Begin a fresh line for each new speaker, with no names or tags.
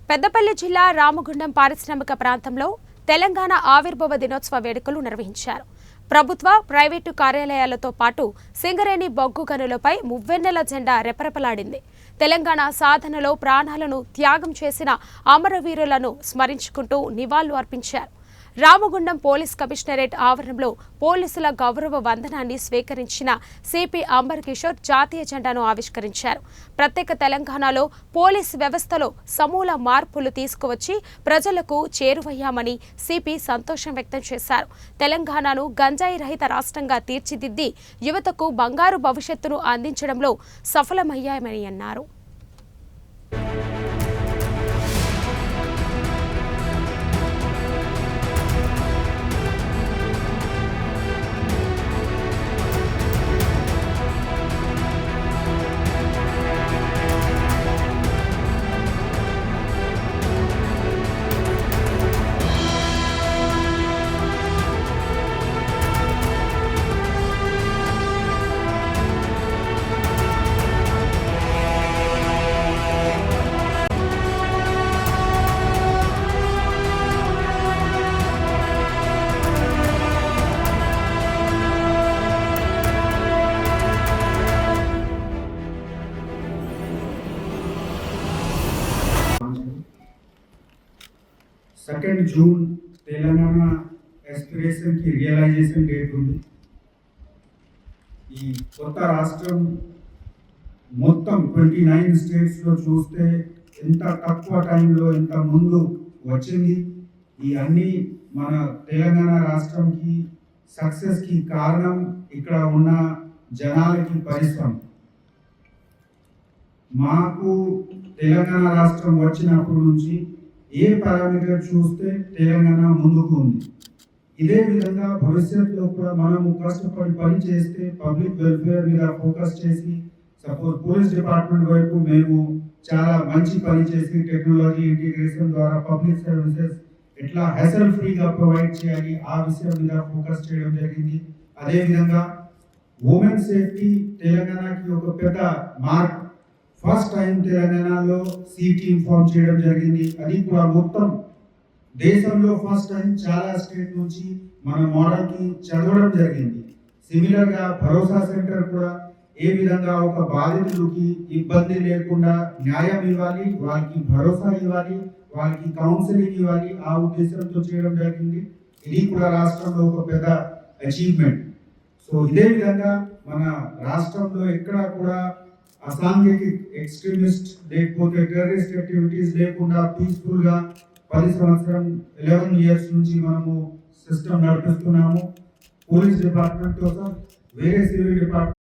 పెద్దపల్లి జిల్లా రామగుండం పారిశ్రామిక ప్రాంతంలో తెలంగాణ ఆవిర్భావ దినోత్సవ వేడుకలు నిర్వహించారు. ప్రభుత్వ, ప్రైవేటు కార్యాలయాలతో పాటు సింగరేణి బొగ్గు గనులపై మువ్వెన్నెల జెండా రెపరెపలాడింది. తెలంగాణ సాధనలో ప్రాణాలను త్యాగం చేసిన అమరవీరులను స్మరించుకుంటూ నివాళులు అర్పించారు. రామగుండం పోలీస్ కమిషనరేట్ ఆవరణలో పోలీసుల గౌరవ వందనాన్ని స్వీకరించిన సిపి అంబర్ కిషోర్ జాతీయ జెండాను ఆవిష్కరించారు. ప్రత్యేక తెలంగాణలో పోలీస్ వ్యవస్థలో సమూల మార్పులు తీసుకువచ్చి ప్రజలకు చేరువయ్యామని సిపి సంతోషం వ్యక్తం చేశారు. తెలంగాణను గంజాయి రహిత రాష్ట్రంగా తీర్చిదిద్ది యువతకు బంగారు భవిష్యత్తును అందించడంలో సఫలమయ్యామని అన్నారు.
సెకండ్ జూన్ తెలంగాణ ఎస్పిరేషన్ కి రియలైజేషన్ డేట్ ఉంది. ఈ కొత్త రాష్ట్రం మొత్తం 29 స్టేట్స్ లో చూస్తే ఎంత తక్కువ టైంలో ఎంత ముందు వచ్చింది. ఈ అన్ని మన తెలంగాణ రాష్ట్రంకి సక్సెస్ కి కారణం ఇక్కడ ఉన్న జనాలకి పరిశ్రమ. మాకు తెలంగాణ రాష్ట్రం వచ్చినప్పటి నుంచి ఏ పారామీటర్ చూస్తే తెలంగాణ ముందుకు ఉంది. ఇదే విధంగా భవిష్యత్తులో కూడా మనము కష్టపడి పని చేస్తే పబ్లిక్ వెల్ఫేర్ మీద ఫోకస్ చేసి, సపోజ్ పోలీస్ డిపార్ట్మెంట్ వైపు మేము చాలా మంచి పని చేసి టెక్నాలజీ ఇంటిగ్రేషన్ ద్వారా పబ్లిక్ సర్వీసెస్ ఎట్లా హెసల్ ఫ్రీగా ప్రొవైడ్ చేయాలి ఆ విషయం మీద ఫోకస్ చేయడం జరిగింది. అదేవిధంగా ఉమెన్ సేఫ్టీ తెలంగాణకి ఒక పెద్ద మార్క్. ఫస్ట్ టైం తెలంగాణలో సి టీమ్ ఫామ్ చేయడం జరిగింది. అది కూడా మొత్తం దేశంలో ఫస్ట్ టైం చాలా స్టేట్ నుంచి మన మోడల్ కి చదవడం జరిగింది. సిమిలర్ గా భరోసా సెంటర్ కూడా ఏ విధంగా ఒక బాధితులకి ఇబ్బంది లేకుండా న్యాయం ఇవ్వాలి, వాళ్ళకి భరోసా ఇవ్వాలి, వాళ్ళకి కౌన్సిలింగ్ ఇవ్వాలి, ఆ ఉద్దేశంతో చేయడం జరిగింది. ఇది కూడా రాష్ట్రంలో ఒక పెద్ద అచీవ్మెంట్. సో ఇదే విధంగా మన రాష్ట్రంలో ఎక్కడ కూడా అసాంఘిక ఎక్స్ట్రీమిస్ట్ లేకపోతే టెర్రరిస్ట్ యాక్టివిటీస్ లేకుండా పీస్ఫుల్ గా 11 ఇయర్స్ నుంచి మనము సిస్టమ్ నడిపిస్తున్నాము. పోలీస్ డిపార్ట్మెంట్ తో వేరే సివిల్ డిపార్ట్మెంట్